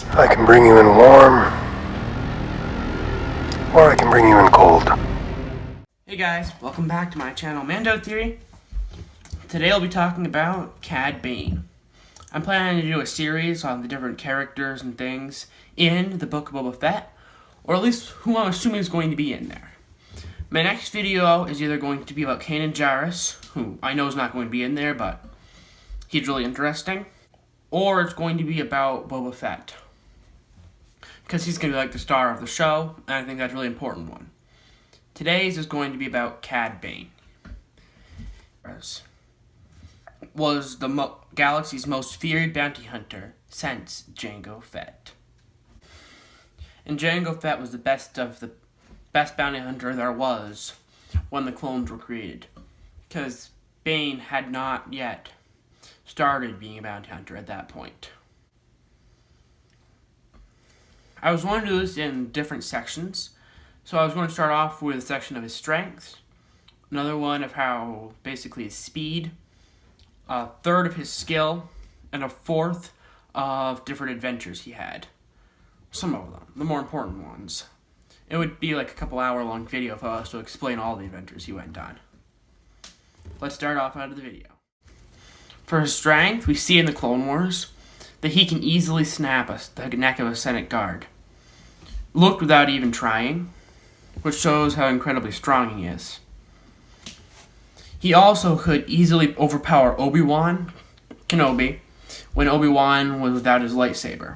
I can bring you in warm, or I can bring you in cold. Hey guys, welcome back to my channel Mandotheory. Today I'll be talking about Cad Bane. I'm planning to do a series on the different characters and things in the Book of Boba Fett, or at least who I'm assuming is going to be in there. My next video is either going to be about Kanan Jarrus, who I know is not going to be in there, but he's really interesting, or it's going to be about Boba Fett, because he's going to be like the star of the show, and I think that's a really important one. Today's is going to be about Cad Bane. Was the galaxy's most feared bounty hunter since Jango Fett. And Jango Fett was the best bounty hunter there was when the clones were created, because Bane had not yet started being a bounty hunter at that point. I was going to do this in different sections, so I was going to start off with a section of his strengths, another one of how basically his speed, a third of his skill, and a fourth of different adventures he had. Some of them, the more important ones. It would be like a couple hour long video if I was to explain all the adventures he went on. Let's start off out of the video. For his strength, we see in the Clone Wars that he can easily snap the neck of a Senate guard. Looked without even trying, which shows how incredibly strong he is. He also could easily overpower Obi-Wan Kenobi when Obi-Wan was without his lightsaber,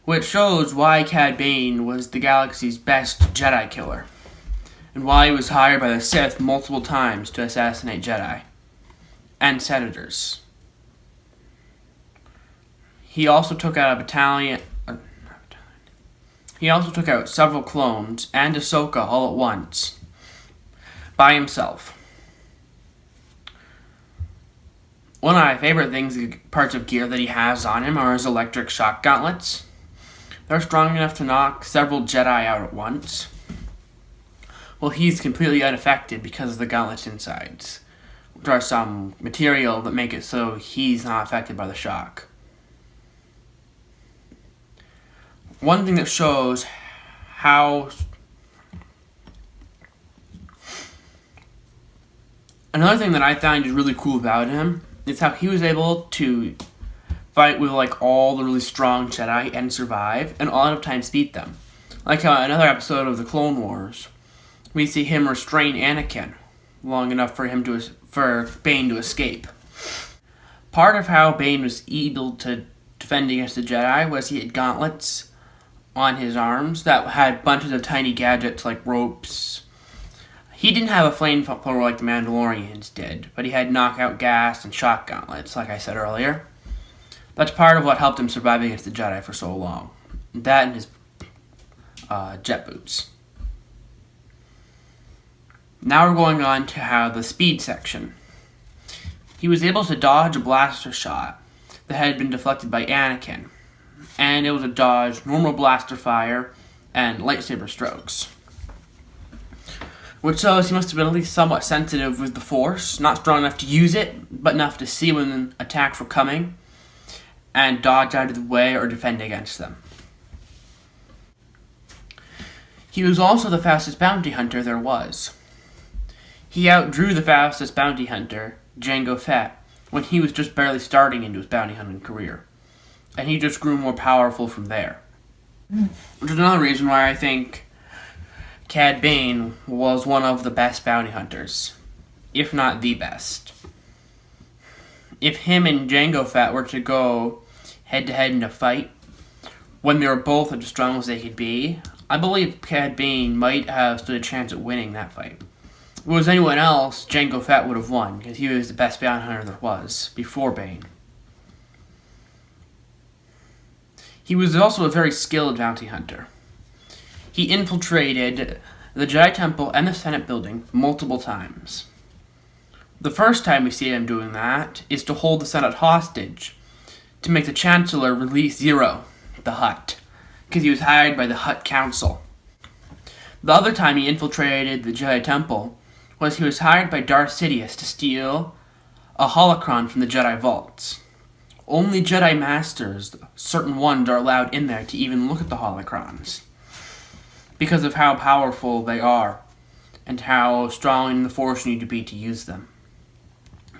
which shows why Cad Bane was the galaxy's best Jedi killer, and why he was hired by the Sith multiple times to assassinate Jedi and senators. He also took out several clones and Ahsoka all at once, by himself. One of my favorite parts of gear that he has on him are his electric shock gauntlets. They're strong enough to knock several Jedi out at once. Well, he's completely unaffected because of the gauntlets insides, which are some material that make it so he's not affected by the shock. One thing that shows how... Another thing that I find is really cool about him is how he was able to fight with like all the really strong Jedi and survive, and a lot of times beat them. Like how in another episode of the Clone Wars, we see him restrain Anakin long enough for Bane to escape. Part of how Bane was able to defend against the Jedi was he had gauntlets on his arms that had bunches of tiny gadgets like ropes. He didn't have a flamethrower like the Mandalorians did, but he had knockout gas and shock gauntlets, like I said earlier. That's part of what helped him survive against the Jedi for so long. That and his jet boots. Now we're going on to how the speed section. He was able to dodge a blaster shot that had been deflected by Anakin, and it was a dodge normal blaster fire and lightsaber strokes, which shows he must have been at least somewhat sensitive with the Force, not strong enough to use it, but enough to see when attacks were coming and dodge out of the way or defend against them. He was also the fastest bounty hunter there was. He outdrew the fastest bounty hunter, Jango Fett, when he was just barely starting into his bounty hunting career, and he just grew more powerful from there. Which is another reason why I think Cad Bane was one of the best bounty hunters, if not the best. If him and Jango Fett were to go head-to-head in a fight, when they were both as strong as they could be, I believe Cad Bane might have stood a chance at winning that fight. If it was anyone else, Jango Fett would have won, because he was the best bounty hunter there was, before Bane. He was also a very skilled bounty hunter. He infiltrated the Jedi Temple and the Senate building multiple times. The first time we see him doing that is to hold the Senate hostage, to make the Chancellor release Zero, the Hutt, because he was hired by the Hutt Council. The other time he infiltrated the Jedi Temple was he was hired by Darth Sidious to steal a holocron from the Jedi vaults. Only Jedi Masters, certain ones, are allowed in there to even look at the holocrons, because of how powerful they are, and how strong the Force need to be to use them.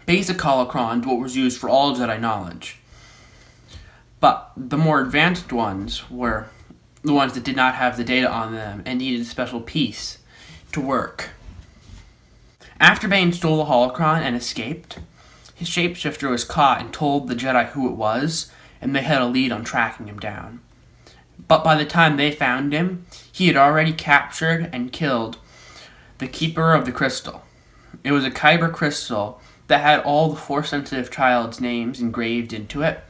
Basic holocrons, what was used for all Jedi knowledge. But the more advanced ones were the ones that did not have the data on them and needed a special piece to work. After Bane stole the holocron and escaped, his shapeshifter was caught and told the Jedi who it was, and they had a lead on tracking him down. But by the time they found him, he had already captured and killed the Keeper of the Crystal. It was a Kyber crystal that had all the Force-sensitive child's names engraved into it,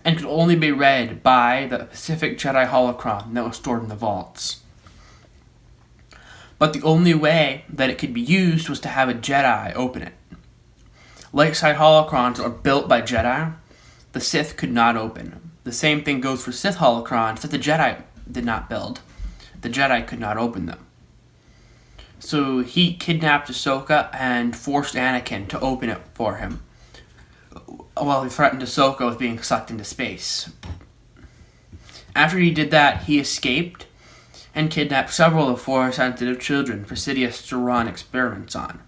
and could only be read by the Pacific Jedi holocron that was stored in the vaults. But the only way that it could be used was to have a Jedi open it. Light-side holocrons are built by Jedi. The Sith could not open. The same thing goes for Sith holocrons that the Jedi did not build. The Jedi could not open them. So he kidnapped Ahsoka and forced Anakin to open it for him, while he threatened Ahsoka with being sucked into space. After he did that, he escaped and kidnapped several of the Force-sensitive children for Sidious to run experiments on.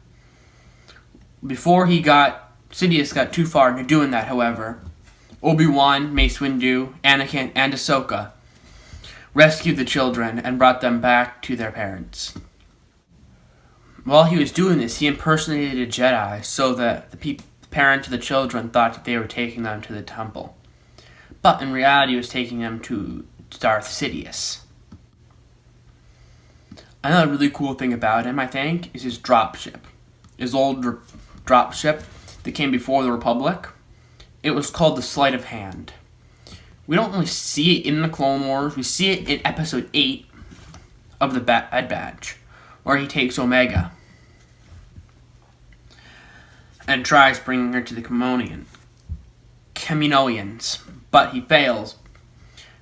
Before Sidious got too far into doing that, however, Obi-Wan, Mace Windu, Anakin, and Ahsoka rescued the children and brought them back to their parents. While he was doing this, he impersonated a Jedi so that the parents of the children thought that they were taking them to the temple. But in reality, he was taking them to Darth Sidious. Another really cool thing about him, I think, is his dropship. His old dropship that came before the Republic. It was called the Sleight of Hand. We don't really see it in the Clone Wars. We see it in Episode 8 of the Bad Batch, where he takes Omega and tries bringing her to the Kaminoans, but he fails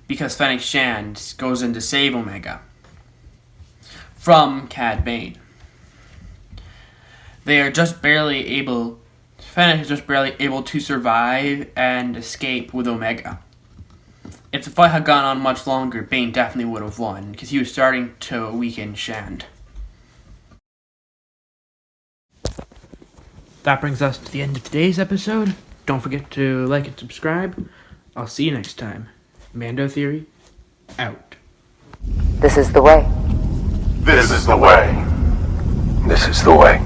because Fennec Shand goes in to save Omega from Cad Bane. Fennec is just barely able to survive and escape with Omega. If the fight had gone on much longer, Bane definitely would have won, because he was starting to weaken Shand. That brings us to the end of today's episode. Don't forget to like and subscribe. I'll see you next time. Mandotheory, out. This is the way. This is the way. This is the way.